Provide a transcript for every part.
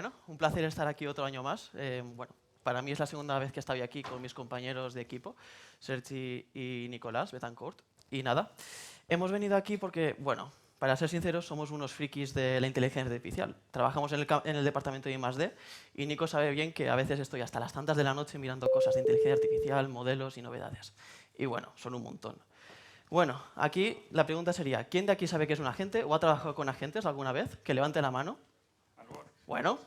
Bueno, un placer estar aquí otro año más. Bueno, para mí es la segunda vez que estoy aquí con mis compañeros de equipo, Sergi y Nicolás Betancourt. Y nada, hemos venido aquí porque, bueno, para ser sinceros, somos unos frikis de la inteligencia artificial. Trabajamos en el departamento de I+D y Nico sabe bien que a veces estoy hasta las tantas de la noche mirando cosas de inteligencia artificial, modelos y novedades. Y bueno, son un montón. Bueno, aquí la pregunta sería, ¿quién de aquí sabe qué es un agente o ha trabajado con agentes alguna vez? Que levante la mano. Bueno,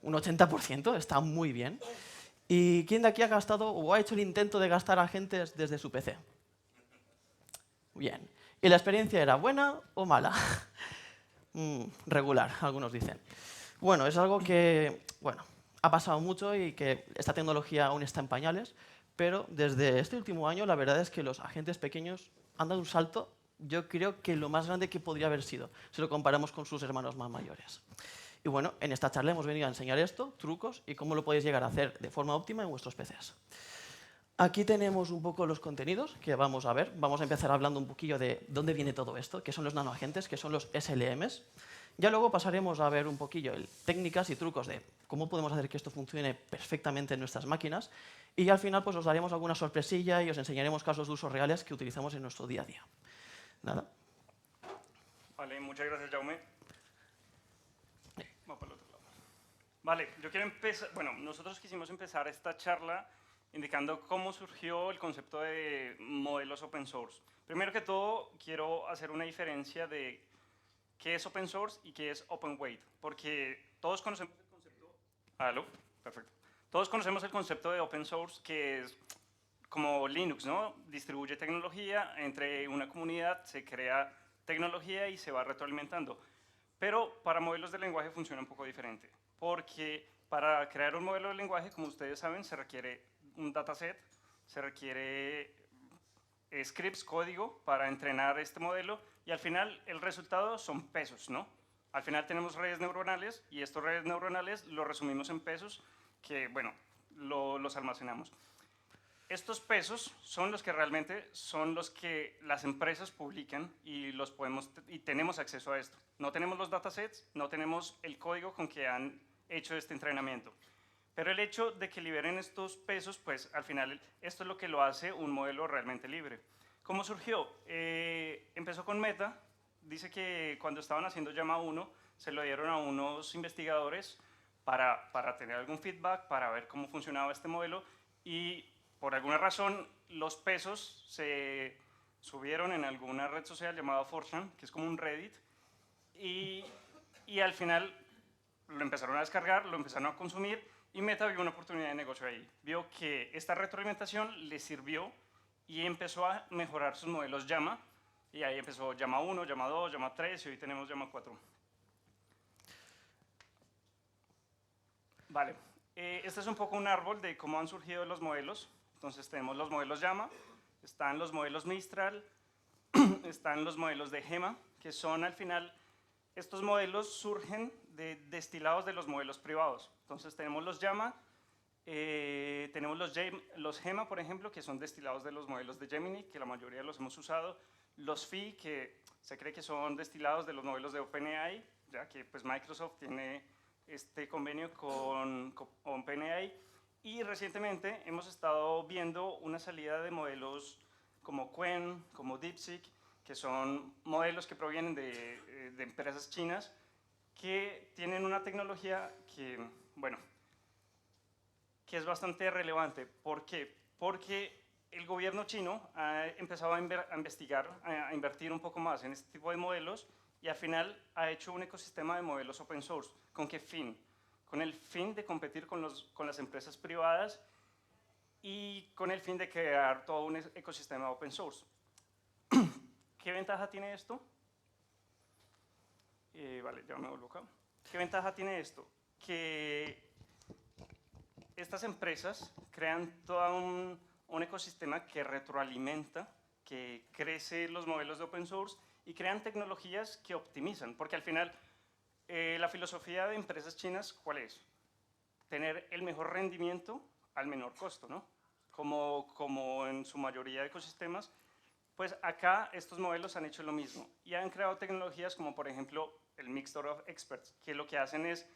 un 80%, está muy bien. ¿Y quién de aquí ha gastado o ha hecho el intento de gastar agentes desde su PC? Bien. ¿Y la experiencia era buena o mala? Regular, algunos dicen. Bueno, es algo que, bueno, ha pasado mucho y que esta tecnología aún está en pañales, pero desde este último año la verdad es que los agentes pequeños han dado un salto, yo creo que lo más grande que podría haber sido, si lo comparamos con sus hermanos más mayores. Y bueno, en esta charla hemos venido a enseñar esto, trucos y cómo lo podéis llegar a hacer de forma óptima en vuestros PCs. Aquí tenemos un poco los contenidos que vamos a ver. Vamos a empezar hablando un poquillo de dónde viene todo esto, qué son los nanoagentes, qué son los SLMs. Ya luego pasaremos a ver un poquillo técnicas y trucos de cómo podemos hacer que esto funcione perfectamente en nuestras máquinas. Y al final pues os daremos alguna sorpresilla y os enseñaremos casos de uso reales que utilizamos en nuestro día a día. Nada. Vale, muchas gracias, Jaume. Vamos para el otro lado. Vale, yo quiero empezar, bueno, nosotros quisimos empezar esta charla indicando cómo surgió el concepto de modelos open source. Primero que todo, quiero hacer una diferencia de qué es open source y qué es open weight, porque todos conocemos el concepto... ¿Aló? Perfecto. Todos conocemos el concepto de open source, que es como Linux, ¿no? Distribuye tecnología, entre una comunidad se crea tecnología y se va retroalimentando. Pero para modelos de lenguaje funciona un poco diferente, porque para crear un modelo de lenguaje, como ustedes saben, se requiere un dataset, se requiere scripts, código, para entrenar este modelo, y al final el resultado son pesos, ¿no? Al final tenemos redes neuronales, y estas redes neuronales lo resumimos en pesos, que, bueno, los almacenamos. Estos pesos son los que realmente son los que las empresas publican y, y tenemos acceso a esto. No tenemos los datasets, no tenemos el código con que han hecho este entrenamiento. Pero el hecho de que liberen estos pesos, pues al final esto es lo que lo hace un modelo realmente libre. ¿Cómo surgió? Empezó con Meta. Dice que cuando estaban haciendo Llama 1, se lo dieron a unos investigadores para tener algún feedback, para ver cómo funcionaba este modelo, y por alguna razón los pesos se subieron en alguna red social llamada 4chan, que es como un Reddit, y al final lo empezaron a descargar, lo empezaron a consumir, y Meta vio una oportunidad de negocio ahí. Vio que esta retroalimentación le sirvió y empezó a mejorar sus modelos Llama, y ahí empezó Llama 1, Llama 2, Llama 3, y hoy tenemos Llama 4. Vale, este es un poco un árbol de cómo han surgido los modelos. Entonces tenemos los modelos Llama, están los modelos Mistral, están los modelos de Gema, que son al final, estos modelos surgen de destilados de los modelos privados. Entonces tenemos los Llama, tenemos los Gema, por ejemplo, que son destilados de los modelos de Gemini, que la mayoría los hemos usado, los Phi, que se cree que son destilados de los modelos de OpenAI, ya que pues Microsoft tiene este convenio con OpenAI, y recientemente hemos estado viendo una salida de modelos como Qwen, como DeepSeek, que son modelos que provienen de empresas chinas que tienen una tecnología que, bueno, que es bastante relevante. ¿Por qué? Porque el gobierno chino ha empezado a investigar, a invertir un poco más en este tipo de modelos, y al final ha hecho un ecosistema de modelos open source. ¿Con qué fin? Con el fin de competir con las empresas privadas y con el fin de crear todo un ecosistema open source. ¿Qué ventaja tiene esto? Vale, ya me vuelvo acá. ¿Qué ventaja tiene esto? Que estas empresas crean todo un ecosistema que retroalimenta, que crece los modelos de open source y crean tecnologías que optimizan, porque al final la filosofía de empresas chinas, ¿cuál es? Tener el mejor rendimiento al menor costo, ¿no? Como en su mayoría de ecosistemas, pues acá estos modelos han hecho lo mismo y han creado tecnologías como por ejemplo el Mixture of Experts, que lo que hacen es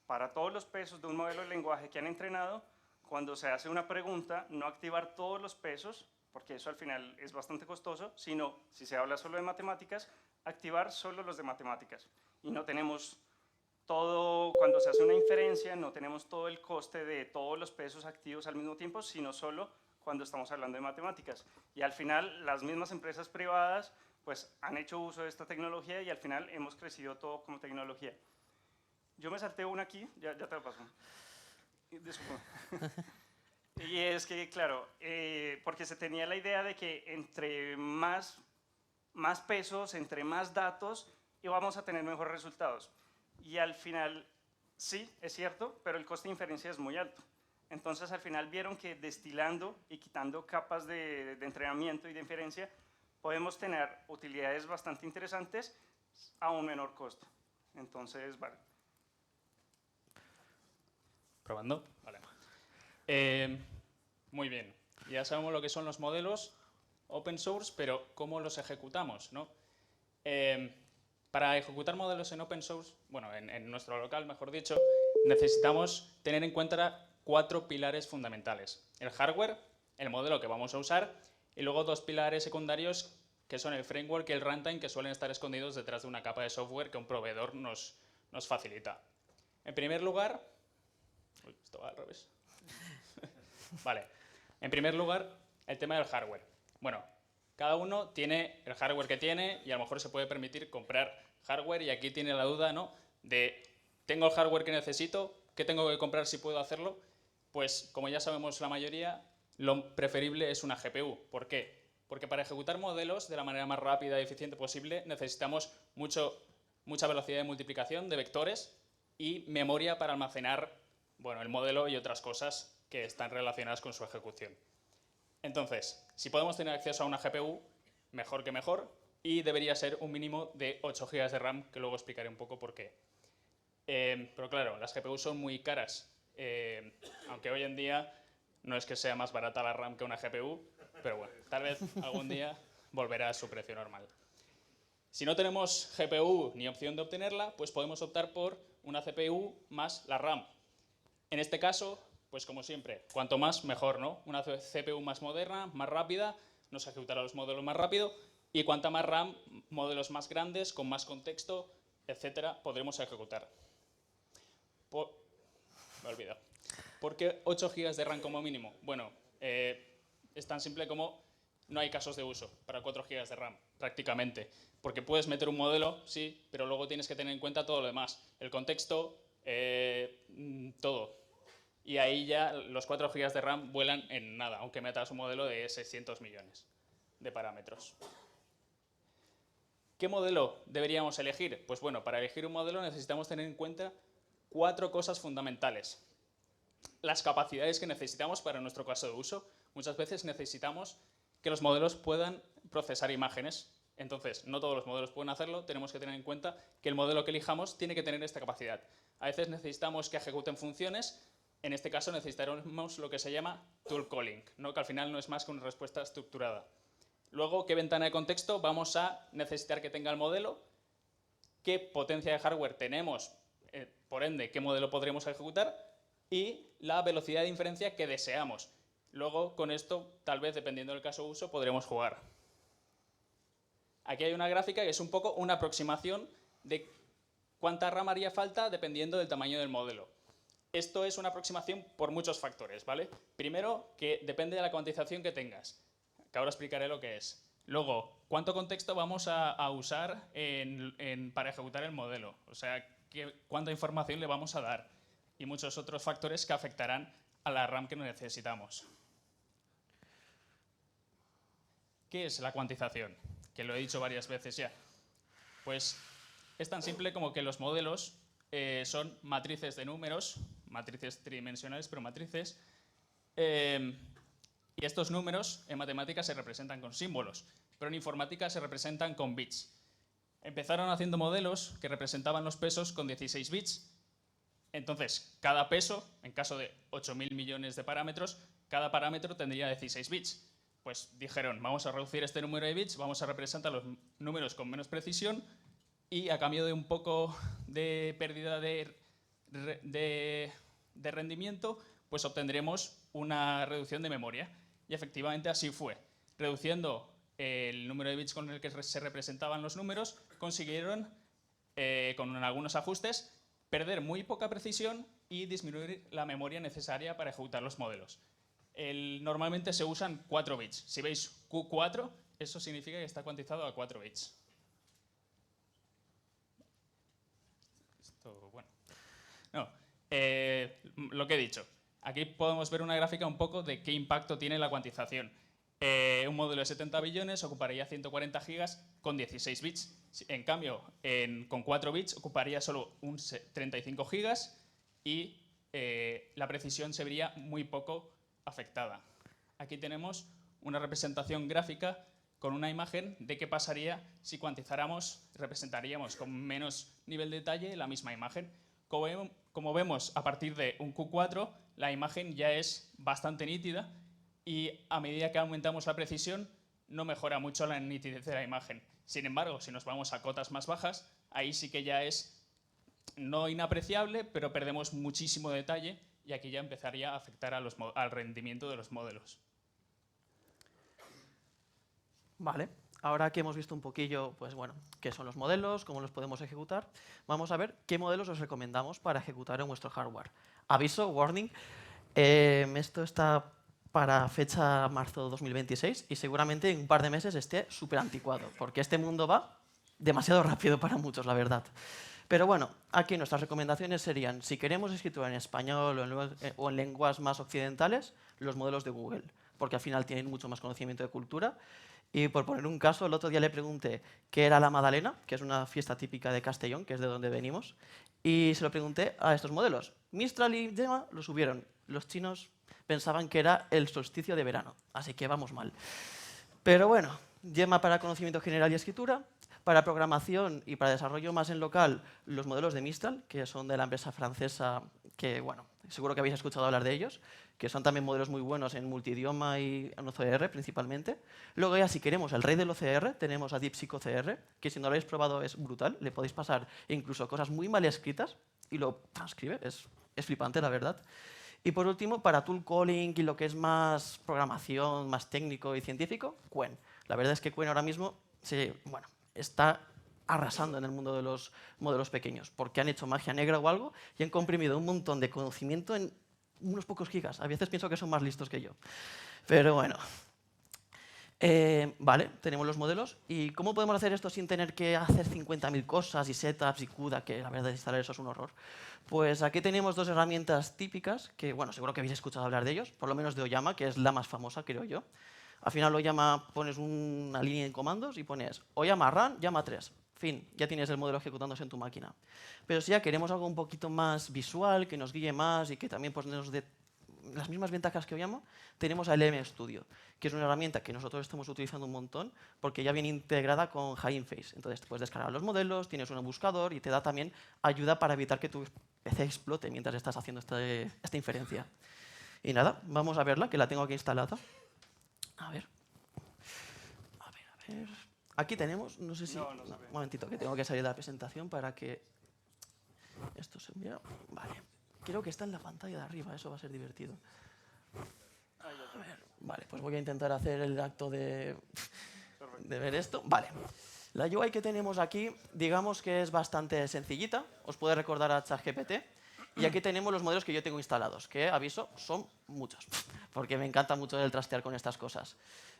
para todos los pesos de un modelo de lenguaje que han entrenado, cuando se hace una pregunta, no activar todos los pesos, porque eso al final es bastante costoso, sino, si se habla solo de matemáticas, activar solo los de matemáticas. Y no tenemos todo, cuando se hace una inferencia, no tenemos todo el coste de todos los pesos activos al mismo tiempo, sino solo cuando estamos hablando de matemáticas. Y al final, las mismas empresas privadas pues, han hecho uso de esta tecnología y al final hemos crecido todo como tecnología. Yo me salté una aquí, ya te lo paso. Y es que, claro, porque se tenía la idea de que entre más pesos, entre más datos, íbamos a tener mejores resultados. Y al final, sí, es cierto, pero el coste de inferencia es muy alto. Entonces, al final vieron que destilando y quitando capas de entrenamiento y de inferencia, podemos tener utilidades bastante interesantes a un menor costo. Entonces, vale. ¿Probando? Vale. Muy bien. Ya sabemos lo que son los modelos open source, pero ¿cómo los ejecutamos, no? Para ejecutar modelos en open source, bueno, en nuestro local, mejor dicho, necesitamos tener en cuenta 4 pilares fundamentales. El hardware, el modelo que vamos a usar, y luego 2 pilares secundarios que son el framework y el runtime, que suelen estar escondidos detrás de una capa de software que un proveedor nos facilita. En primer lugar... Uy, esto va al revés. Vale. En primer lugar, el tema del hardware. Bueno, cada uno tiene el hardware que tiene y a lo mejor se puede permitir comprar hardware y aquí tiene la duda, ¿no? De, ¿tengo el hardware que necesito? ¿Qué tengo que comprar si puedo hacerlo? Pues, como ya sabemos la mayoría, lo preferible es una GPU. ¿Por qué? Porque para ejecutar modelos de la manera más rápida y eficiente posible necesitamos mucha velocidad de multiplicación de vectores y memoria para almacenar, bueno, el modelo y otras cosas que están relacionadas con su ejecución. Entonces, si podemos tener acceso a una GPU, mejor que mejor, y debería ser un mínimo de 8 GB de RAM, que luego explicaré un poco por qué. Pero claro, las GPUs son muy caras, aunque hoy en día no es que sea más barata la RAM que una GPU, pero bueno, tal vez algún día volverá a su precio normal. Si no tenemos GPU ni opción de obtenerla, pues podemos optar por una CPU más la RAM. En este caso, pues como siempre, cuanto más mejor, ¿no? Una CPU más moderna, más rápida, nos ejecutará los modelos más rápido y cuanta más RAM, modelos más grandes, con más contexto, etcétera, podremos ejecutar. Me he olvidado. ¿Por qué 8 GB de RAM como mínimo? Bueno, es tan simple como no hay casos de uso para 4 GB de RAM, prácticamente. Porque puedes meter un modelo, sí, pero luego tienes que tener en cuenta todo lo demás. El contexto, todo. Y ahí ya los 4 GB de RAM vuelan en nada, aunque metas un modelo de 600 millones de parámetros. ¿Qué modelo deberíamos elegir? Pues bueno, para elegir un modelo necesitamos tener en cuenta 4 cosas fundamentales. Las capacidades que necesitamos para nuestro caso de uso. Muchas veces necesitamos que los modelos puedan procesar imágenes. Entonces, no todos los modelos pueden hacerlo. Tenemos que tener en cuenta que el modelo que elijamos tiene que tener esta capacidad. A veces necesitamos que ejecuten funciones. En este caso necesitaremos lo que se llama tool calling, ¿no? Que al final no es más que una respuesta estructurada. Luego, ¿qué ventana de contexto vamos a necesitar que tenga el modelo? ¿Qué potencia de hardware tenemos? Por ende, ¿qué modelo podremos ejecutar? Y la velocidad de inferencia que deseamos. Luego, con esto, tal vez, dependiendo del caso de uso, podremos jugar. Aquí hay una gráfica que es un poco una aproximación de cuánta RAM haría falta dependiendo del tamaño del modelo. Esto es una aproximación por muchos factores, ¿vale? Primero, que depende de la cuantización que tengas, que ahora explicaré lo que es. Luego, ¿cuánto contexto vamos a usar para ejecutar el modelo? O sea, ¿cuánta información le vamos a dar? Y muchos otros factores que afectarán a la RAM que necesitamos. ¿Qué es la cuantización? Que lo he dicho varias veces ya. Pues es tan simple como que los modelos son matrices de números, matrices tridimensionales, pero matrices. Y estos números en matemáticas se representan con símbolos, pero en informática se representan con bits. Empezaron haciendo modelos que representaban los pesos con 16 bits. Entonces, cada peso, en caso de 8.000 millones de parámetros, cada parámetro tendría 16 bits. Pues dijeron, vamos a reducir este número de bits, vamos a representar los números con menos precisión y a cambio de un poco de pérdida de de rendimiento, pues obtendremos una reducción de memoria. Y efectivamente así fue. Reduciendo el número de bits con el que se representaban los números, consiguieron, con algunos ajustes, perder muy poca precisión y disminuir la memoria necesaria para ejecutar los modelos. Normalmente se usan 4 bits. Si veis Q4, eso significa que está cuantizado a 4 bits. Esto, bueno. No, lo que he dicho. Aquí podemos ver una gráfica un poco de qué impacto tiene la cuantización. Un modelo de 70 billones ocuparía 140 gigas con 16 bits. En cambio, con 4 bits ocuparía solo 35 gigas y la precisión se vería muy poco afectada. Aquí tenemos una representación gráfica con una imagen de qué pasaría si cuantizáramos, representaríamos con menos nivel de detalle la misma imagen. Como vemos, a partir de un Q4, la imagen ya es bastante nítida y a medida que aumentamos la precisión, no mejora mucho la nitidez de la imagen. Sin embargo, si nos vamos a cotas más bajas, ahí sí que ya es no inapreciable, pero perdemos muchísimo detalle y aquí ya empezaría a afectar al rendimiento de los modelos. Vale, ahora que hemos visto un poquillo, pues bueno, qué son los modelos, cómo los podemos ejecutar, vamos a ver qué modelos os recomendamos para ejecutar en vuestro hardware. Aviso, warning, esto está para fecha marzo 2026 y seguramente en un par de meses esté súper anticuado, porque este mundo va demasiado rápido para muchos, la verdad. Pero bueno, aquí nuestras recomendaciones serían, si queremos escritura en español o en lenguas más occidentales, los modelos de Google, porque al final tienen mucho más conocimiento de cultura. Y por poner un caso, el otro día le pregunté qué era la Madalena, que es una fiesta típica de Castellón, que es de donde venimos, y se lo pregunté a estos modelos. Mistral y Gemma lo subieron. Los chinos pensaban que era el solsticio de verano, así que vamos mal. Pero bueno, Gemma para conocimiento general y escritura, para programación y para desarrollo más en local, los modelos de Mistral, que son de la empresa francesa, que bueno, seguro que habéis escuchado hablar de ellos, que son también modelos muy buenos en multidioma y en OCR principalmente. Luego ya si queremos el rey del OCR, tenemos a DeepSeek OCR, que si no lo habéis probado es brutal, le podéis pasar incluso cosas muy mal escritas y lo transcribe, es flipante la verdad. Y por último, para tool calling y lo que es más programación, más técnico y científico, Qwen. La verdad es que Qwen ahora mismo está arrasando en el mundo de los modelos pequeños, porque han hecho magia negra o algo y han comprimido un montón de conocimiento en unos pocos gigas. A veces pienso que son más listos que yo. Pero bueno. Vale, tenemos los modelos. ¿Y cómo podemos hacer esto sin tener que hacer 50.000 cosas y setups y CUDA, que la verdad instalar eso es un horror? Pues aquí tenemos dos herramientas típicas que, bueno, seguro que habéis escuchado hablar de ellos, por lo menos de Oyama, que es la más famosa, creo yo. Al final Oyama pones una línea de comandos y pones Oyama run, llama 3. Fin, ya tienes el modelo ejecutándose en tu máquina. Pero si ya queremos algo un poquito más visual, que nos guíe más y que también pues, nos dé las mismas ventajas que Oyama, tenemos a LM Studio, que es una herramienta que nosotros estamos utilizando un montón porque ya viene integrada con Hugging Face. Entonces puedes descargar los modelos, tienes un buscador y te da también ayuda para evitar que tu PC explote mientras estás haciendo esta inferencia. Y nada, vamos a verla, que la tengo aquí instalada. A ver. Aquí tenemos, no sé si... No, un momentito, que tengo que salir de la presentación para que esto se vea. Vale. Creo que está en la pantalla de arriba, eso va a ser divertido. A ver, vale, pues voy a intentar hacer el acto de ver esto. Vale. La UI que tenemos aquí, digamos que es bastante sencillita. Os puede recordar a ChatGPT. Y aquí tenemos los modelos que yo tengo instalados, que, aviso, son muchos, porque me encanta mucho el trastear con estas cosas.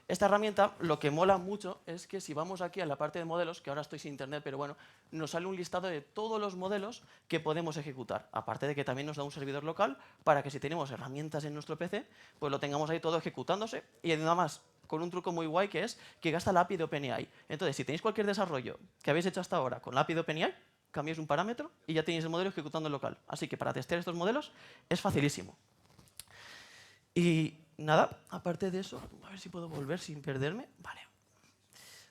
Esta herramienta, lo que mola mucho es que si vamos aquí a la parte de modelos, que ahora estoy sin internet, pero bueno, nos sale un listado de todos los modelos que podemos ejecutar. Aparte de que también nos da un servidor local para que si tenemos herramientas en nuestro PC, pues lo tengamos ahí todo ejecutándose y nada más con un truco muy guay que es que gasta la API de OpenAI. Entonces, si tenéis cualquier desarrollo que habéis hecho hasta ahora con la API de OpenAI, cambiáis un parámetro y ya tenéis el modelo ejecutando en local. Así que para testear estos modelos es facilísimo. Y nada, aparte de eso, a ver si puedo volver sin perderme. Vale.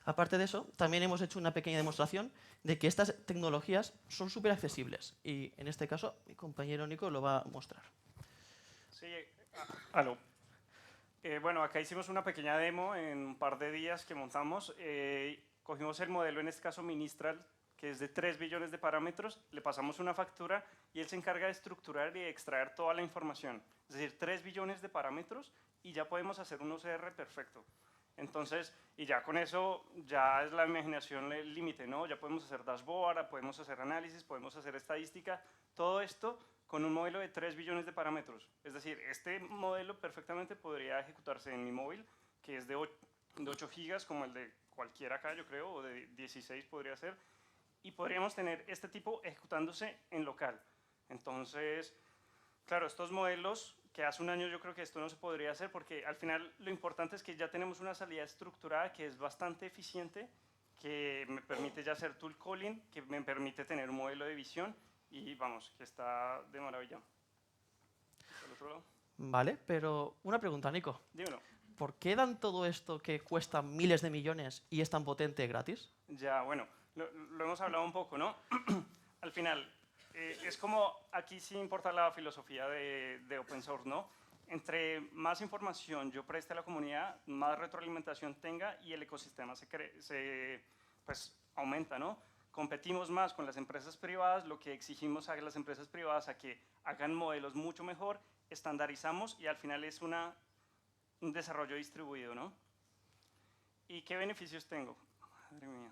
Aparte de eso, también hemos hecho una pequeña demostración de que estas tecnologías son súper accesibles. Y en este caso, mi compañero Nico lo va a mostrar. Sí, aló. Bueno, acá hicimos una pequeña demo en un par de días que montamos. Cogimos el modelo, en este caso Ministral, que es de 3 billones de parámetros, le pasamos una factura y él se encarga de estructurar y de extraer toda la información. Es decir, 3 billones de parámetros y ya podemos hacer un OCR perfecto. Entonces, y ya con eso, ya es la imaginación el límite, ¿no? Ya podemos hacer dashboard, podemos hacer análisis, podemos hacer estadística, todo esto con un modelo de 3 billones de parámetros. Es decir, este modelo perfectamente podría ejecutarse en mi móvil, que es de 8 gigas, como el de cualquiera acá, yo creo, o de 16 podría ser, y podríamos tener este tipo ejecutándose en local. Entonces, claro, estos modelos, que hace un año yo creo que esto no se podría hacer, porque al final lo importante es que ya tenemos una salida estructurada que es bastante eficiente, que me permite ya hacer tool calling, que me permite tener un modelo de visión, y vamos, que está de maravilla. ¿Al otro lado? Vale, pero una pregunta, Nico. Dímelo. ¿Por qué dan todo esto que cuesta miles de millones y es tan potente gratis? Ya, bueno, lo hemos hablado un poco, ¿no? Al final, es como, aquí sí importa la filosofía de open source, ¿no? Entre más información yo preste a la comunidad, más retroalimentación tenga y el ecosistema pues, aumenta, ¿no? Competimos más con las empresas privadas, lo que exigimos a las empresas privadas a que hagan modelos mucho mejor, estandarizamos y al final es un desarrollo distribuido, ¿no? ¿Y qué beneficios tengo? Madre mía.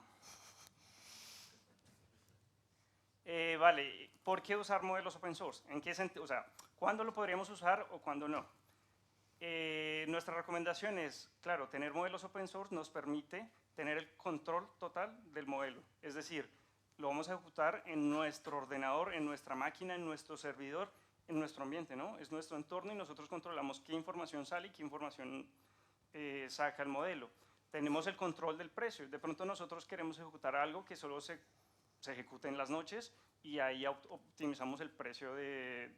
Vale, ¿por qué usar modelos open source? ¿En qué sentido? O sea, ¿cuándo lo podríamos usar o cuándo no? Nuestra recomendación es, claro, tener modelos open source nos permite tener el control total del modelo. Es decir, lo vamos a ejecutar en nuestro ordenador, en nuestra máquina, en nuestro servidor, en nuestro ambiente, ¿no? Es nuestro entorno y nosotros controlamos qué información sale y qué información saca el modelo. Tenemos el control del precio. De pronto nosotros queremos ejecutar algo que solo se ejecute en las noches y ahí optimizamos el precio de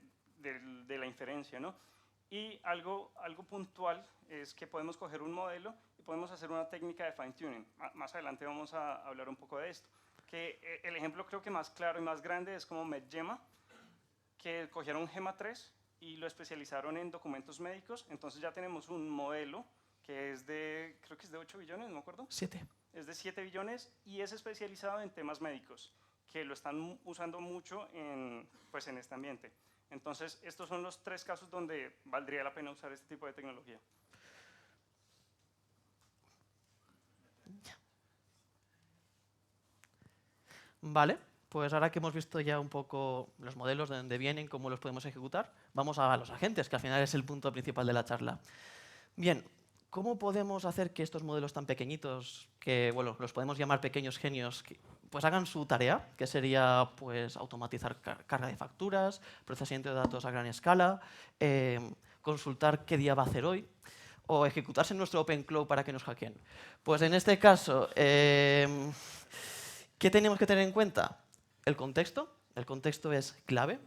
la inferencia, ¿no? Y algo puntual es que podemos coger un modelo y podemos hacer una técnica de fine tuning. Más adelante vamos a hablar un poco de esto. Que el ejemplo creo que más claro y más grande es como MedGemma, que cogieron Gemma 3 y lo especializaron en documentos médicos. Entonces ya tenemos un modelo que es de, creo que es de 8 billones, no me acuerdo. 7. Es de 7 billones y es especializado en temas médicos, que lo están usando mucho pues en este ambiente. Entonces, estos son los 3 casos donde valdría la pena usar este tipo de tecnología. Vale, pues ahora que hemos visto ya un poco los modelos de dónde vienen, cómo los podemos ejecutar, vamos a los agentes, que al final es el punto principal de la charla. Bien, ¿cómo podemos hacer que estos modelos tan pequeñitos, que bueno, los podemos llamar pequeños genios, pues hagan su tarea, que sería pues, automatizar carga de facturas, procesamiento de datos a gran escala, consultar qué día va a hacer hoy, o ejecutarse en nuestro Open Cloud para que nos hackeen? Pues en este caso, ¿qué tenemos que tener en cuenta? El contexto. El contexto es clave.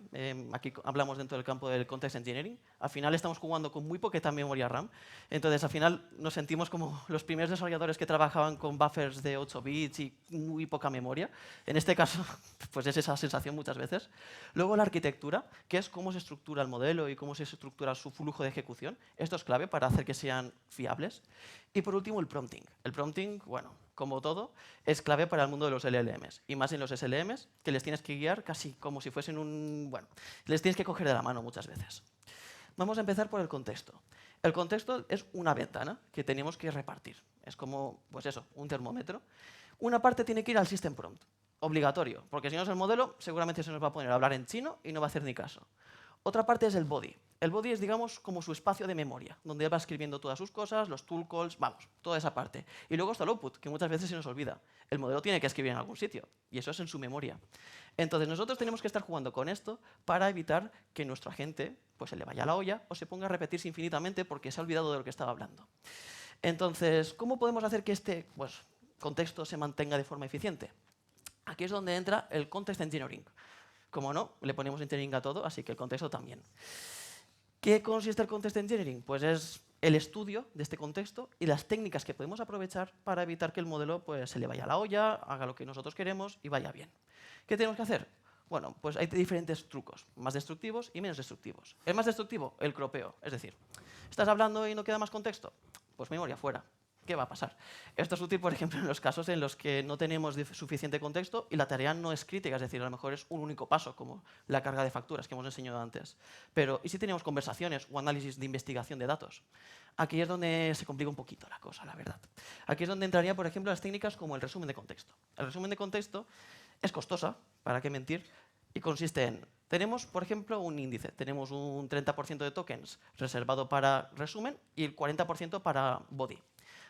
Aquí hablamos dentro del campo del Context Engineering. Al final estamos jugando con muy poquita memoria RAM. Entonces, al final nos sentimos como los primeros desarrolladores que trabajaban con buffers de 8 bits y muy poca memoria. En este caso, pues es esa sensación muchas veces. Luego, la arquitectura, que es cómo se estructura el modelo y cómo se estructura su flujo de ejecución. Esto es clave para hacer que sean fiables. Y por último, el prompting. El prompting, bueno, como todo, es clave para el mundo de los LLMs. Y más en los SLMs, que les tienes que guiar casi como si fuesen un... Bueno, les tienes que coger de la mano muchas veces. Vamos a empezar por el contexto. El contexto es una ventana que tenemos que repartir. Es como, pues eso, un termómetro. Una parte tiene que ir al system prompt, obligatorio, porque si no es el modelo, seguramente se nos va a poner a hablar en chino y no va a hacer ni caso. Otra parte es el body. El body es, digamos, como su espacio de memoria, donde él va escribiendo todas sus cosas, los tool calls, vamos, toda esa parte. Y luego está el output, que muchas veces se nos olvida. El modelo tiene que escribir en algún sitio, y eso es en su memoria. Entonces, nosotros tenemos que estar jugando con esto para evitar que nuestro agente pues, se le vaya a la olla o se ponga a repetirse infinitamente porque se ha olvidado de lo que estaba hablando. Entonces, ¿cómo podemos hacer que este contexto se mantenga de forma eficiente? Aquí es donde entra el Context Engineering. Como no, le ponemos engineering a todo, así que el contexto también. ¿Qué consiste el Context Engineering? Pues es el estudio de este contexto y las técnicas que podemos aprovechar para evitar que el modelo pues, se le vaya a la olla, haga lo que nosotros queremos y vaya bien. ¿Qué tenemos que hacer? Bueno, pues hay diferentes trucos, más destructivos y menos destructivos. El más destructivo, el cropeo. Es decir, ¿estás hablando y no queda más contexto? Pues memoria fuera. ¿qué va a pasar? Esto es útil, por ejemplo, en los casos en los que no tenemos suficiente contexto y la tarea no es crítica, es decir, a lo mejor es un único paso, como la carga de facturas que hemos enseñado antes. Pero, ¿y si tenemos conversaciones o análisis de investigación de datos? Aquí es donde se complica un poquito la cosa, la verdad. Aquí es donde entraría, por ejemplo, las técnicas como el resumen de contexto. El resumen de contexto es costosa, ¿para qué mentir? Y consiste en, tenemos, por ejemplo, un índice. Tenemos un 30% de tokens reservado para resumen y el 40% para body.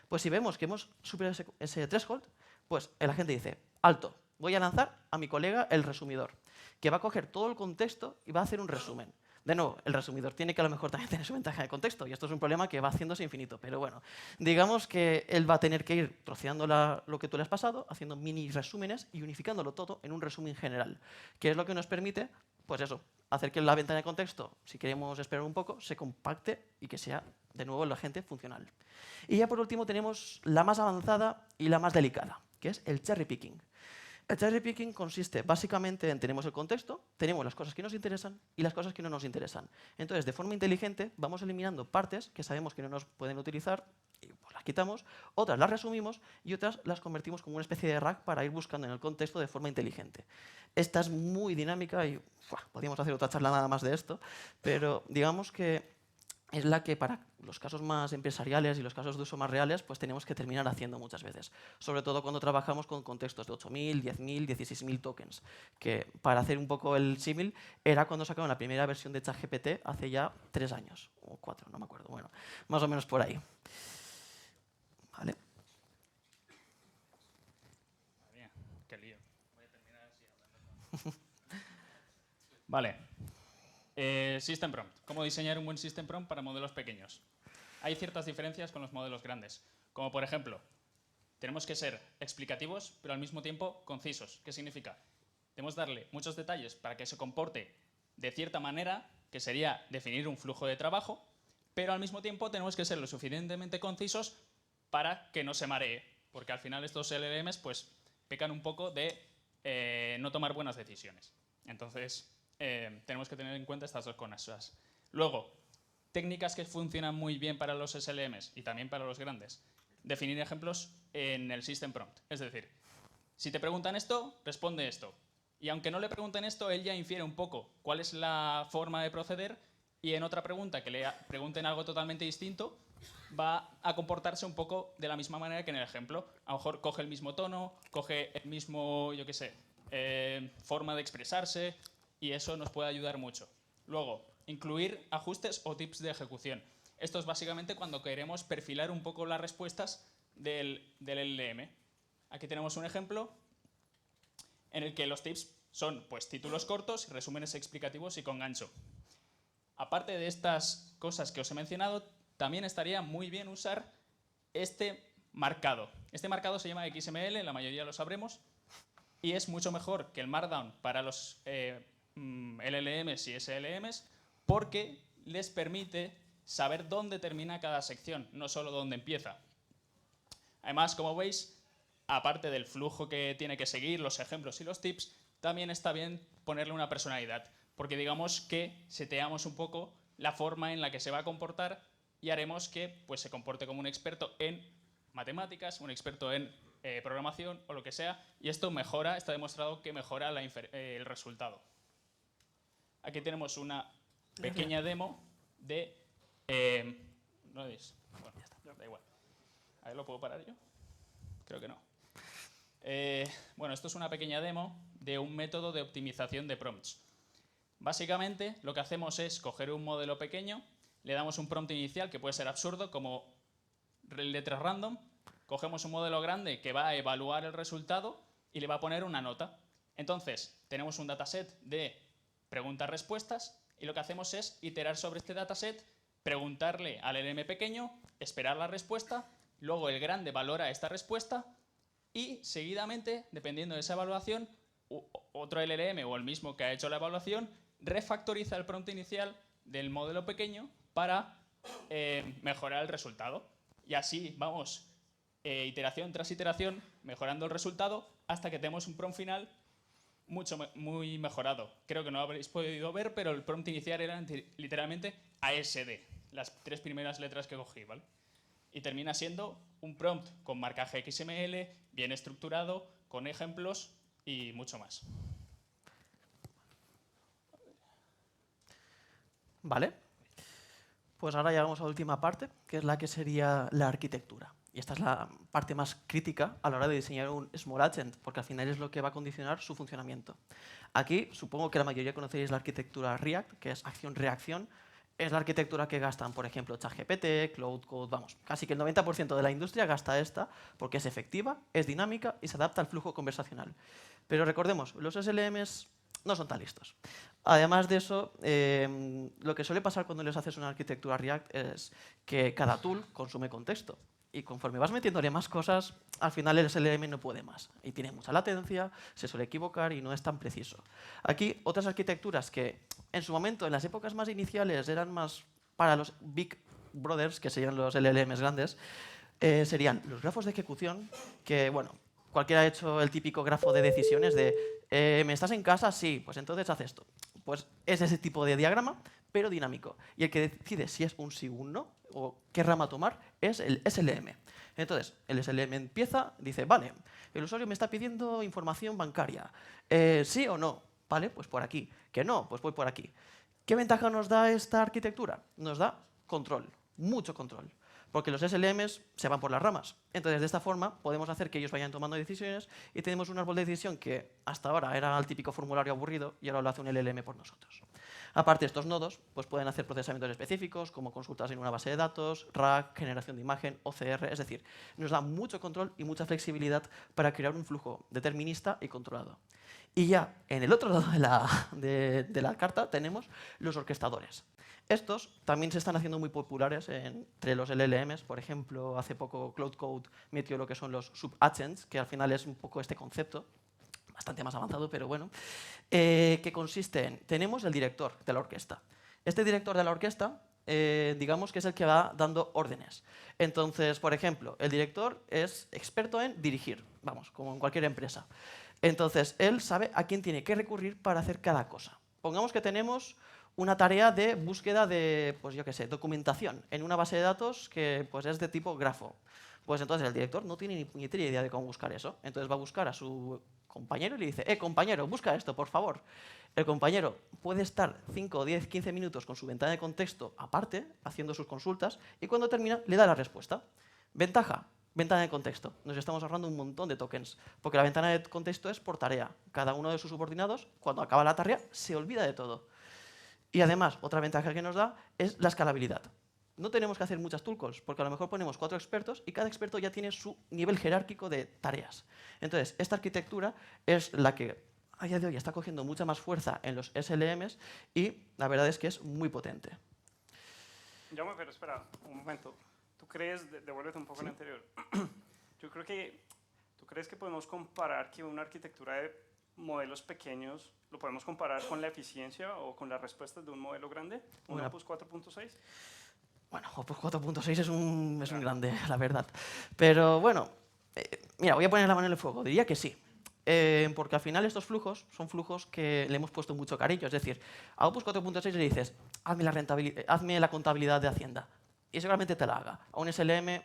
Pues si vemos que hemos superado ese threshold, pues el agente dice, alto, voy a lanzar a mi colega el resumidor, que va a coger todo el contexto y va a hacer un resumen. De nuevo, el resumidor tiene que a lo mejor también tener su ventaja de contexto, y esto es un problema que va haciéndose infinito, pero bueno, digamos que él va a tener que ir troceando lo que tú le has pasado, haciendo mini resúmenes y unificándolo todo en un resumen general, que es lo que nos permite, pues eso, hacer que la ventana de contexto, si queremos esperar un poco, se compacte y que sea, de nuevo, el agente funcional. Y ya por último tenemos la más avanzada y la más delicada, que es el cherry picking. El cherry picking consiste básicamente en tenemos el contexto, tenemos las cosas que nos interesan y las cosas que no nos interesan. Entonces, de forma inteligente, vamos eliminando partes que sabemos que no nos pueden utilizar, y pues las quitamos, otras las resumimos y otras las convertimos como una especie de rack para ir buscando en el contexto de forma inteligente. Esta es muy dinámica y podríamos hacer otra charla nada más de esto, pero digamos que es la que para los casos más empresariales y los casos de uso más reales, pues tenemos que terminar haciendo muchas veces. Sobre todo cuando trabajamos con contextos de 8.000, 10.000, 16.000 tokens, que para hacer un poco el símil, era cuando sacaron la primera versión de ChatGPT hace ya 3 años, o 4, no me acuerdo, bueno, más o menos por ahí. ¿Vale? Madre mía, qué lío. Voy a terminar así hablando. Vale. System Prompt. ¿Cómo diseñar un buen System Prompt para modelos pequeños? Hay ciertas diferencias con los modelos grandes. Como por ejemplo, tenemos que ser explicativos, pero al mismo tiempo concisos. ¿Qué significa? Debemos darle muchos detalles para que se comporte de cierta manera, que sería definir un flujo de trabajo, pero al mismo tiempo tenemos que ser lo suficientemente concisos para que no se maree, porque al final estos LLMs pues, pecan un poco de no tomar buenas decisiones. Entonces, tenemos que tener en cuenta estas dos cosas. Luego, técnicas que funcionan muy bien para los SLMs y también para los grandes. Definir ejemplos en el System Prompt. Es decir, si te preguntan esto, responde esto. Y aunque no le pregunten esto, él ya infiere un poco cuál es la forma de proceder y en otra pregunta que le pregunten algo totalmente distinto, va a comportarse un poco de la misma manera que en el ejemplo. A lo mejor coge el mismo tono, coge el mismo, yo qué sé, forma de expresarse, y eso nos puede ayudar mucho. Luego, incluir ajustes o tips de ejecución. Esto es básicamente cuando queremos perfilar un poco las respuestas del LLM. Aquí tenemos un ejemplo en el que los tips son pues, títulos cortos, resúmenes explicativos y con gancho. Aparte de estas cosas que os he mencionado, también estaría muy bien usar este marcado. Este marcado se llama XML, la mayoría lo sabremos, y es mucho mejor que el Markdown para los LLMs y SLMs porque les permite saber dónde termina cada sección, no solo dónde empieza. Además, como veis, aparte del flujo que tiene que seguir, los ejemplos y los tips, también está bien ponerle una personalidad, porque digamos que seteamos un poco la forma en la que se va a comportar y haremos que pues, se comporte como un experto en matemáticas, un experto en programación o lo que sea, y esto mejora, está demostrado que mejora el resultado. Aquí tenemos una pequeña demo de... ¿no veis? Bueno, ya está, da igual. A ver, ¿lo puedo parar yo? Creo que no. Bueno, esto es una pequeña demo de un método de optimización de prompts. Básicamente, lo que hacemos es coger un modelo pequeño, le damos un prompt inicial que puede ser absurdo, como letras random, cogemos un modelo grande que va a evaluar el resultado y le va a poner una nota. Entonces, tenemos un dataset de preguntas-respuestas y lo que hacemos es iterar sobre este dataset, preguntarle al LLM pequeño, esperar la respuesta, luego el grande valora esta respuesta y seguidamente, dependiendo de esa evaluación, otro LLM o el mismo que ha hecho la evaluación refactoriza el prompt inicial del modelo pequeño para mejorar el resultado. Y así vamos, iteración tras iteración, mejorando el resultado hasta que tenemos un prompt final muy mejorado. Creo que no lo habréis podido ver, pero el prompt inicial era literalmente ASD, las 3 primeras letras que cogí, ¿vale? y termina siendo un prompt con marcaje XML, bien estructurado, con ejemplos y mucho más. ¿Vale? Pues ahora llegamos a la última parte, que es la que sería la arquitectura. Y esta es la parte más crítica a la hora de diseñar un Small Agent, porque al final es lo que va a condicionar su funcionamiento. Aquí supongo que la mayoría conocéis la arquitectura React, que es acción-reacción. Es la arquitectura que gastan, por ejemplo, ChatGPT, Cloud Code, vamos, casi que el 90% de la industria gasta esta porque es efectiva, es dinámica y se adapta al flujo conversacional. Pero recordemos, los SLMs no son tan listos. Además de eso, lo que suele pasar cuando les haces una arquitectura React es que cada tool consume contexto. Y conforme vas metiéndole más cosas, al final el SLM no puede más. Y tiene mucha latencia, se suele equivocar y no es tan preciso. Aquí, otras arquitecturas que en su momento, en las épocas más iniciales, eran más para los Big Brothers, que serían los LLMs grandes, serían los grafos de ejecución, que, bueno, cualquiera ha hecho el típico grafo de decisiones de ¿me estás en casa? Sí, pues entonces haz esto. Pues es ese tipo de diagrama, pero dinámico. Y el que decide si es un sí o un no, o qué rama tomar, es el SLM. Entonces, el SLM empieza, dice, vale, el usuario me está pidiendo información bancaria. ¿Sí o no? Vale, pues por aquí. ¿Que no? Pues voy por aquí. ¿Qué ventaja nos da esta arquitectura? Nos da control, mucho control. Porque los SLMs se van por las ramas. Entonces, de esta forma, podemos hacer que ellos vayan tomando decisiones y tenemos un árbol de decisión que hasta ahora era el típico formulario aburrido y ahora lo hace un LLM por nosotros. Aparte, estos nodos pues, pueden hacer procesamientos específicos, como consultas en una base de datos, RAG, generación de imagen, OCR. Es decir, nos da mucho control y mucha flexibilidad para crear un flujo determinista y controlado. Y ya en el otro lado de la carta tenemos los orquestadores. Estos también se están haciendo muy populares entre los LLMs. Por ejemplo, hace poco Cloud Code metió lo que son los sub-agents, que al final es un poco este concepto, bastante más avanzado, pero bueno, que consiste en, tenemos el director de la orquesta. Este director de la orquesta, digamos que es el que va dando órdenes. Entonces, por ejemplo, el director es experto en dirigir, vamos, como en cualquier empresa. Entonces, él sabe a quién tiene que recurrir para hacer cada cosa. Pongamos que tenemos una tarea de búsqueda de, pues yo qué sé, documentación en una base de datos que pues, es de tipo grafo. Pues entonces el director no tiene ni puñetera idea de cómo buscar eso. Entonces va a buscar a su compañero y le dice, compañero, busca esto, por favor. El compañero puede estar 5, 10, 15 minutos con su ventana de contexto aparte, haciendo sus consultas, y cuando termina le da la respuesta. Ventaja, ventana de contexto. Nos estamos ahorrando un montón de tokens, porque la ventana de contexto es por tarea. Cada uno de sus subordinados, cuando acaba la tarea, se olvida de todo. Y además, otra ventaja que nos da es la escalabilidad. No tenemos que hacer muchas tool calls, porque a lo mejor ponemos 4 expertos y cada experto ya tiene su nivel jerárquico de tareas. Entonces, esta arquitectura es la que a día de hoy está cogiendo mucha más fuerza en los SLMs y la verdad es que es muy potente. Jaume, pero espera, un momento. ¿Tú crees, devuélvete un poco al anterior, yo creo que, ¿tú crees que podemos comparar que una arquitectura de modelos pequeños lo podemos comparar con la eficiencia o con las respuestas de un modelo grande, un Opus 4.6? Bueno, Opus 4.6 es un grande, la verdad. Pero bueno, mira, voy a poner la mano en el fuego. Diría que sí. Porque al final estos flujos son flujos que le hemos puesto mucho cariño. Es decir, a Opus 4.6 le dices, hazme la contabilidad de Hacienda. Y seguramente te la haga. A un SLM,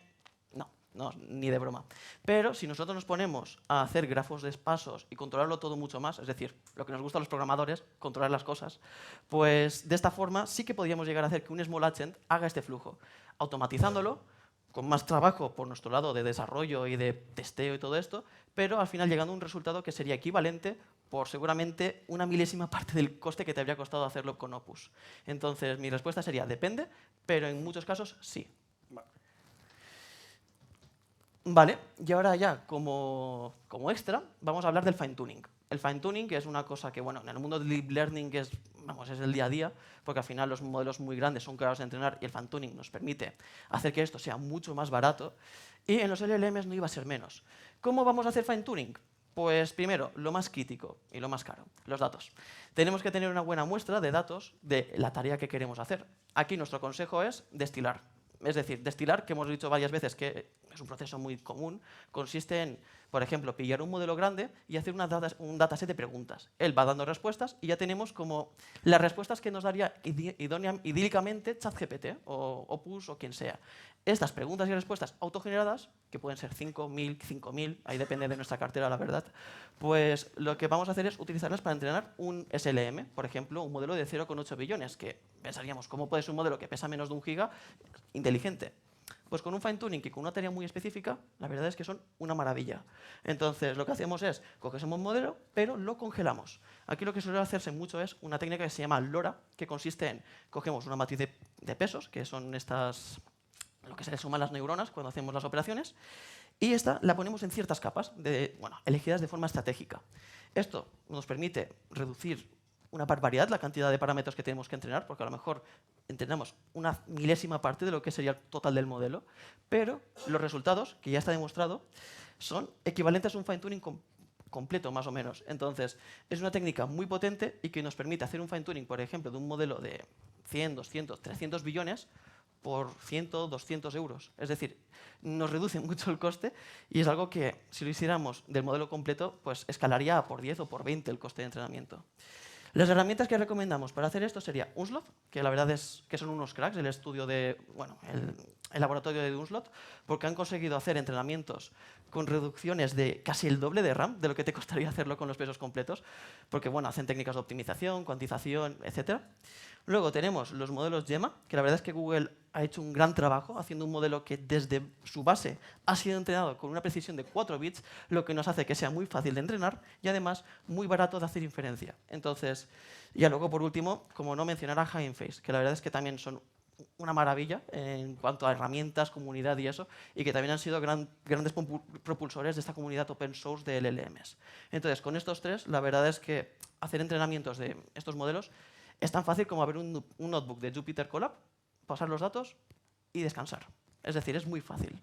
no, ni de broma. Pero si nosotros nos ponemos a hacer grafos de pasos y controlarlo todo mucho más, es decir, lo que nos gusta a los programadores, controlar las cosas, pues de esta forma sí que podríamos llegar a hacer que un Small Agent haga este flujo, automatizándolo, con más trabajo por nuestro lado de desarrollo y de testeo y todo esto, pero al final llegando a un resultado que sería equivalente por seguramente una milésima parte del coste que te habría costado hacerlo con Opus. Entonces, mi respuesta sería depende, pero en muchos casos sí. Vale, y ahora ya, como extra, vamos a hablar del fine-tuning. El fine-tuning es una cosa que, bueno, en el mundo del deep learning es el día a día, porque al final los modelos muy grandes son caros de entrenar y el fine-tuning nos permite hacer que esto sea mucho más barato. Y en los LLMs no iba a ser menos. ¿Cómo vamos a hacer fine-tuning? Pues primero, lo más crítico y lo más caro, los datos. Tenemos que tener una buena muestra de datos de la tarea que queremos hacer. Aquí nuestro consejo es destilar. Es decir, destilar, que hemos dicho varias veces que es un proceso muy común, consiste en, por ejemplo, pillar un modelo grande y hacer un dataset de preguntas. Él va dando respuestas y ya tenemos como las respuestas que nos daría idílicamente ChatGPT o Opus o quien sea. Estas preguntas y respuestas autogeneradas, que pueden ser 5.000, 5.000, ahí depende de nuestra cartera, la verdad, pues lo que vamos a hacer es utilizarlas para entrenar un SLM, por ejemplo, un modelo de 0,8 billones, que pensaríamos, ¿cómo puede ser un modelo que pesa menos de 1 giga inteligente? Pues con un fine tuning y con una tarea muy específica, la verdad es que son una maravilla. Entonces, lo que hacemos es, cogemos un modelo, pero lo congelamos. Aquí lo que suele hacerse mucho es una técnica que se llama LoRa, que consiste en, cogemos una matriz de pesos, que son estas, lo que se le suman las neuronas cuando hacemos las operaciones, y esta la ponemos en ciertas capas, elegidas de forma estratégica. Esto nos permite reducir una barbaridad la cantidad de parámetros que tenemos que entrenar, porque a lo mejor entrenamos una milésima parte de lo que sería el total del modelo, pero los resultados, que ya está demostrado, son equivalentes a un fine-tuning completo, más o menos. Entonces, es una técnica muy potente y que nos permite hacer un fine-tuning, por ejemplo, de un modelo de 100, 200, 300 billones por 100, 200 euros. Es decir, nos reduce mucho el coste y es algo que, si lo hiciéramos del modelo completo, pues escalaría a por 10 o por 20 el coste de entrenamiento. Las herramientas que recomendamos para hacer esto sería Unslot, que la verdad es que son unos cracks, el estudio de, bueno, el laboratorio de Unslot, porque han conseguido hacer entrenamientos con reducciones de casi el doble de RAM de lo que te costaría hacerlo con los pesos completos, porque bueno, hacen técnicas de optimización, cuantización, etc. Luego tenemos los modelos Gemma, que la verdad es que Google ha hecho un gran trabajo haciendo un modelo que desde su base ha sido entrenado con una precisión de 4 bits, lo que nos hace que sea muy fácil de entrenar y además muy barato de hacer inferencia. Entonces, ya luego por último, como no mencionar a Hugging Face, que la verdad es que también son una maravilla en cuanto a herramientas, comunidad y eso, y que también han sido grandes propulsores de esta comunidad open source de LLMs. Entonces, con estos tres, la verdad es que hacer entrenamientos de estos modelos es tan fácil como abrir un notebook de Jupyter Colab, pasar los datos y descansar. Es decir, es muy fácil.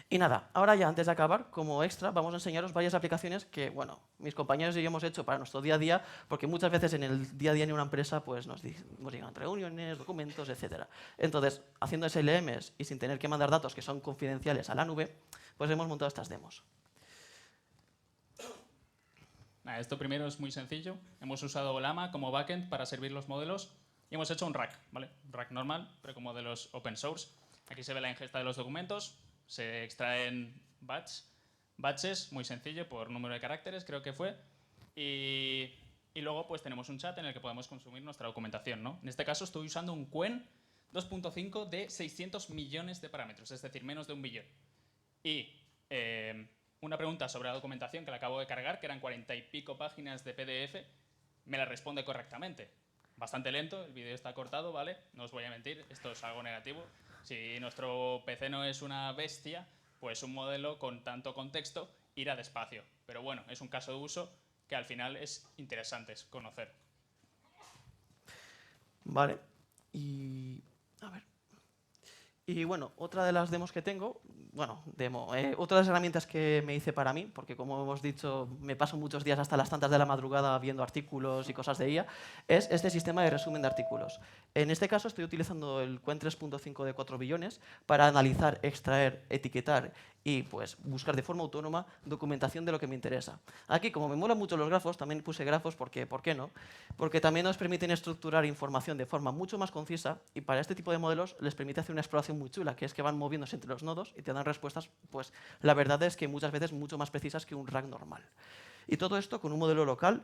Y nada, ahora ya antes de acabar, como extra, vamos a enseñaros varias aplicaciones que, bueno, mis compañeros y yo hemos hecho para nuestro día a día, porque muchas veces en el día a día en una empresa pues nos llegan reuniones, documentos, etc. Entonces, haciendo SLMs y sin tener que mandar datos que son confidenciales a la nube, pues hemos montado estas demos. Esto primero es muy sencillo. Hemos usado Llama como backend para servir los modelos y hemos hecho un rack, ¿vale? Un rack normal, pero con modelos open source. Aquí se ve la ingesta de los documentos, se extraen batches, muy sencillo, por número de caracteres, creo que fue. Y luego pues tenemos un chat en el que podemos consumir nuestra documentación, ¿no? En este caso estoy usando un Qwen 2.5 de 600 millones de parámetros, es decir, menos de 1 billón. Y una pregunta sobre la documentación que la acabo de cargar, que eran 40 y pico páginas de PDF, me la responde correctamente. Bastante lento, el vídeo está cortado, ¿vale? No os voy a mentir, esto es algo negativo. Si nuestro PC no es una bestia, pues un modelo con tanto contexto irá despacio. Pero bueno, es un caso de uso que al final es interesante conocer. Vale. Y a ver. Y bueno, otra de las demos que tengo, otra de las herramientas que me hice para mí, porque como hemos dicho, me paso muchos días hasta las tantas de la madrugada viendo artículos y cosas de IA, es este sistema de resumen de artículos. En este caso estoy utilizando el Qwen 3.5 de 4 billones para analizar, extraer, etiquetar y pues buscar de forma autónoma documentación de lo que me interesa. Aquí, como me molan mucho los grafos, también puse grafos porque, ¿por qué no? Porque también nos permiten estructurar información de forma mucho más concisa y para este tipo de modelos les permite hacer una exploración muy chula, que es que van moviéndose entre los nodos y te dan respuestas, pues la verdad es que muchas veces mucho más precisas que un RAG normal. Y todo esto con un modelo local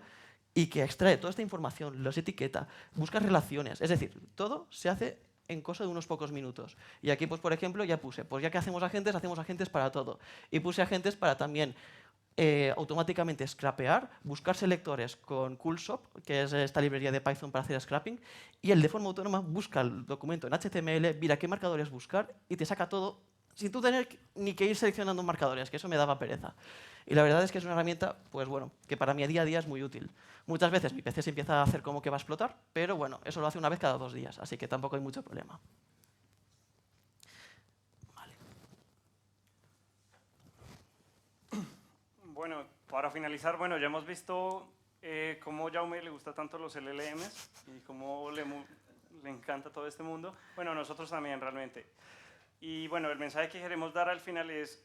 y que extrae toda esta información, los etiqueta, busca relaciones, es decir, todo se hace en cosa de unos pocos minutos. Y aquí, pues por ejemplo, ya puse, pues ya que hacemos agentes para todo. Y puse agentes para también automáticamente scrapear, buscar selectores con CoolShop, que es esta librería de Python para hacer scrapping, y él de forma autónoma busca el documento en HTML, mira qué marcadores buscar y te saca todo sin tú tener ni que ir seleccionando marcadores, que eso me daba pereza. Y la verdad es que es una herramienta, pues bueno, que para mi día a día es muy útil. Muchas veces mi PC se empieza a hacer como que va a explotar, pero bueno, eso lo hace una vez cada 2 días, así que tampoco hay mucho problema. Vale. Bueno, para finalizar, bueno, ya hemos visto cómo a Jaume le gusta tanto los LLMs y cómo le encanta todo este mundo. Bueno, nosotros también realmente. Y bueno, el mensaje que queremos dar al final es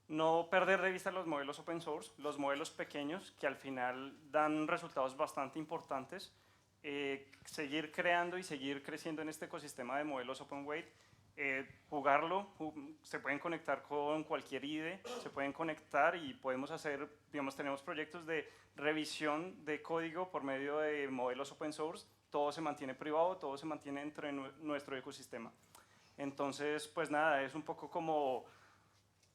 no perder de vista los modelos open source, los modelos pequeños que al final dan resultados bastante importantes, seguir creando y seguir creciendo en este ecosistema de modelos open weight, jugarlo, se pueden conectar con cualquier IDE, se pueden conectar y podemos hacer, digamos, tenemos proyectos de revisión de código por medio de modelos open source, todo se mantiene privado, todo se mantiene dentro de nuestro ecosistema. Entonces, pues nada, es un poco como,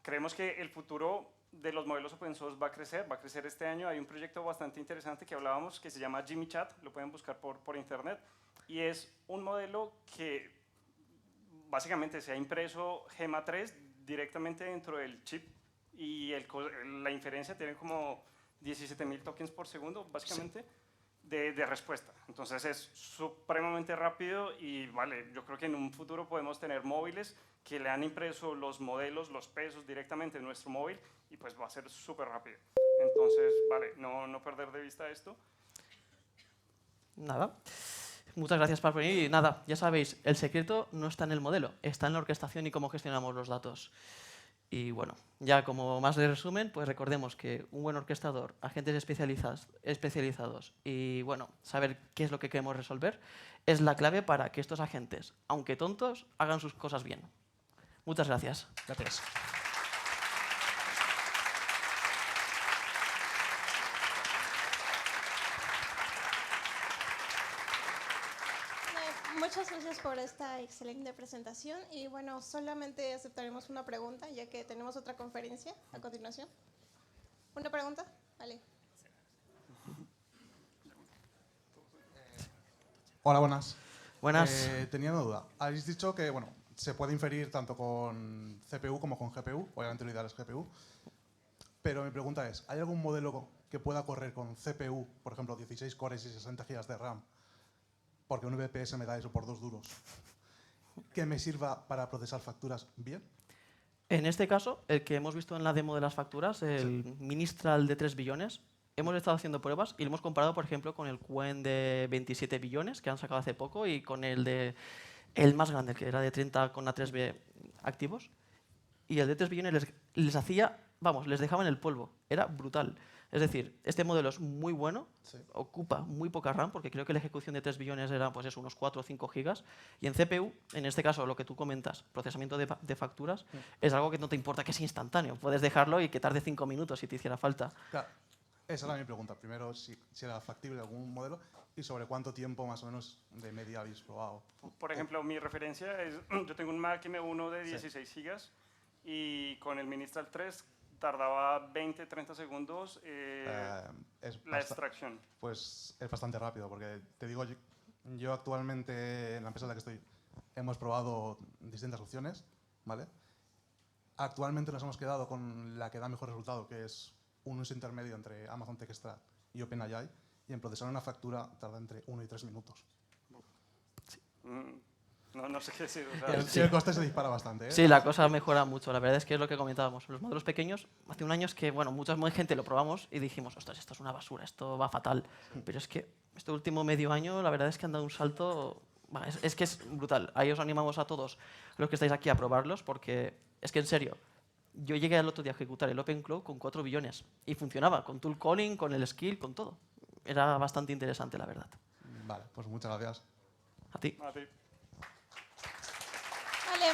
creemos que el futuro de los modelos open source va a crecer este año. Hay un proyecto bastante interesante que hablábamos que se llama Jimmy Chat, lo pueden buscar por internet, y es un modelo que básicamente se ha impreso Gema 3 directamente dentro del chip y la inferencia tiene como 17.000 tokens por segundo, básicamente, de respuesta. Entonces es supremamente rápido y vale, yo creo que en un futuro podemos tener móviles que le han impreso los modelos, los pesos directamente en nuestro móvil y pues va a ser súper rápido. Entonces, vale, no perder de vista esto. Nada. Muchas gracias por venir y nada, ya sabéis, el secreto no está en el modelo, está en la orquestación y cómo gestionamos los datos. Y bueno, ya como más de resumen, pues recordemos que un buen orquestador, agentes especializados y bueno, saber qué es lo que queremos resolver es la clave para que estos agentes, aunque tontos, hagan sus cosas bien. Muchas gracias. Gracias. Muchas gracias por esta excelente presentación y bueno, solamente aceptaremos una pregunta ya que tenemos otra conferencia a continuación. ¿Una pregunta? Vale. Hola, buenas. Buenas. Tenía una duda. Habéis dicho que bueno, se puede inferir tanto con CPU como con GPU, obviamente lo ideal es GPU, pero mi pregunta es, ¿hay algún modelo que pueda correr con CPU, por ejemplo, 16 cores y 60 GB de RAM? Porque un VPS me da eso por 2 duros. ¿Que me sirva para procesar facturas bien? En este caso, el que hemos visto en la demo de las facturas, el Ministral de 3 billones, hemos estado haciendo pruebas y lo hemos comparado, por ejemplo, con el Quen de 27 billones que han sacado hace poco y con el más grande, que era de 30,3B activos. Y el de 3 billones les hacía, vamos, les dejaba en el polvo. Era brutal. Es decir, este modelo es muy bueno, Sí. ocupa muy poca RAM, porque creo que la ejecución de 3 billones era pues eso, unos 4 o 5 gigas. Y en CPU, en este caso, lo que tú comentas, procesamiento de facturas, es algo que no te importa que es instantáneo. Puedes dejarlo y que tarde 5 minutos si te hiciera falta. Claro, esa era mi pregunta. Primero, si era factible algún modelo y sobre cuánto tiempo más o menos de media habéis probado. Por ejemplo, mi referencia es, yo tengo un Mac M1 de 16 gigas y con el Ministral 3 tardaba 20-30 segundos la extracción. Pues es bastante rápido, porque te digo, yo actualmente en la empresa en la que estoy hemos probado distintas opciones, ¿vale? Actualmente nos hemos quedado con la que da mejor resultado, que es un uso intermedio entre Amazon TextExtract y OpenAI, y en procesar una factura tarda entre 1 y 3 minutos. No sé qué decir. O sea, Sí, el coste se dispara bastante, ¿eh? Sí, la cosa mejora mucho. La verdad es que es lo que comentábamos. Los módulos pequeños, hace un año es que, bueno, mucha gente lo probamos y dijimos, ostras, esto es una basura, esto va fatal. Pero es que este último medio año, la verdad es que han dado un salto, es que es brutal. Ahí os animamos a todos los que estáis aquí a probarlos, porque es que en serio, yo llegué al otro día a ejecutar el OpenCloud con 4 billones y funcionaba, con tool calling, con el skill, con todo. Era bastante interesante, la verdad. Vale, pues muchas gracias. A ti. a ti. Vale.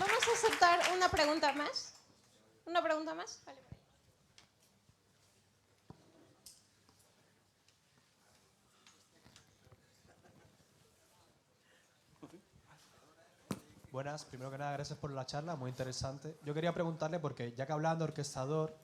Vamos a aceptar una pregunta más. ¿Una pregunta más? Vale. Buenas, primero que nada, gracias por la charla, muy interesante. Yo quería preguntarle, porque ya que hablaban de orquestador,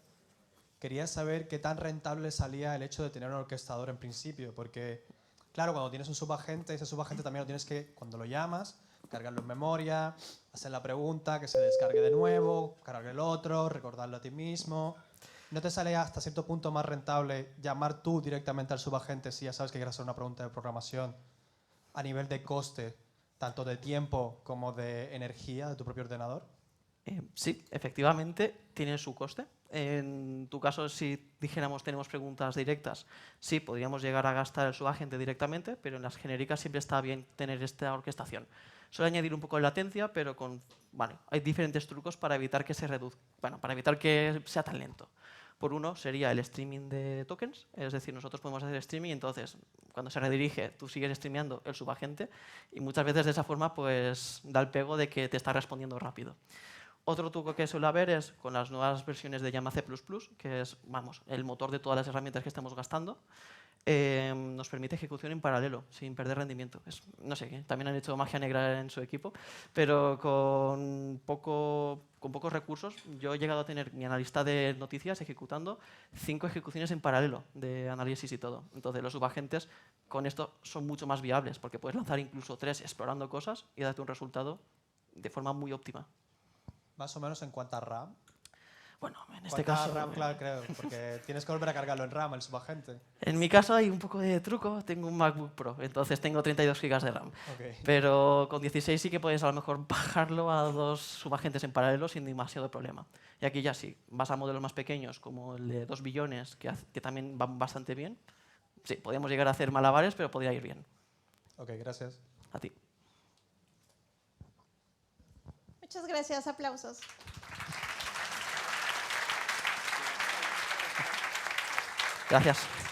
quería saber qué tan rentable salía el hecho de tener un orquestador en principio, porque, claro, cuando tienes un subagente, ese subagente también lo tienes que, cuando lo llamas, cargarlo en memoria, hacer la pregunta, que se descargue de nuevo, cargar el otro, recordarlo a ti mismo. ¿No te sale hasta cierto punto más rentable llamar tú directamente al subagente si ya sabes que quieres hacer una pregunta de programación a nivel de coste, tanto de tiempo como de energía de tu propio ordenador? Sí, efectivamente tiene su coste En tu caso, si dijéramos tenemos preguntas directas, sí, podríamos llegar a gastar el subagente directamente, pero en las genéricas siempre está bien tener esta orquestación. Suele añadir un poco de latencia, pero hay diferentes trucos para evitar que para evitar que sea tan lento. Por uno sería el streaming de tokens, es decir, nosotros podemos hacer streaming, entonces cuando se redirige tú sigues streameando el subagente y muchas veces de esa forma pues da el pego de que te está respondiendo rápido. Otro truco que suele haber es con las nuevas versiones de Llama C++, que es el motor de todas las herramientas que estamos gastando, nos permite ejecución en paralelo, sin perder rendimiento. No sé, también han hecho magia negra en su equipo, pero con pocos recursos yo he llegado a tener mi analista de noticias ejecutando 5 ejecuciones en paralelo de análisis y todo. Entonces los subagentes con esto son mucho más viables, porque puedes lanzar incluso 3 explorando cosas y darte un resultado de forma muy óptima. Más o menos en cuánta RAM. Bueno, en este ¿Cuánta caso... RAM, claro, creo, porque tienes que volver a cargarlo en RAM, el subagente. En mi caso hay un poco de truco, tengo un MacBook Pro, entonces tengo 32 GB de RAM. Okay. Pero con 16 sí que puedes a lo mejor bajarlo a 2 subagentes en paralelo sin demasiado problema. Y aquí ya sí, vas a modelos más pequeños como el de 2 billones, que también van bastante bien. Sí, podríamos llegar a hacer malabares, pero podría ir bien. Ok, gracias. A ti. Muchas gracias, aplausos. Gracias.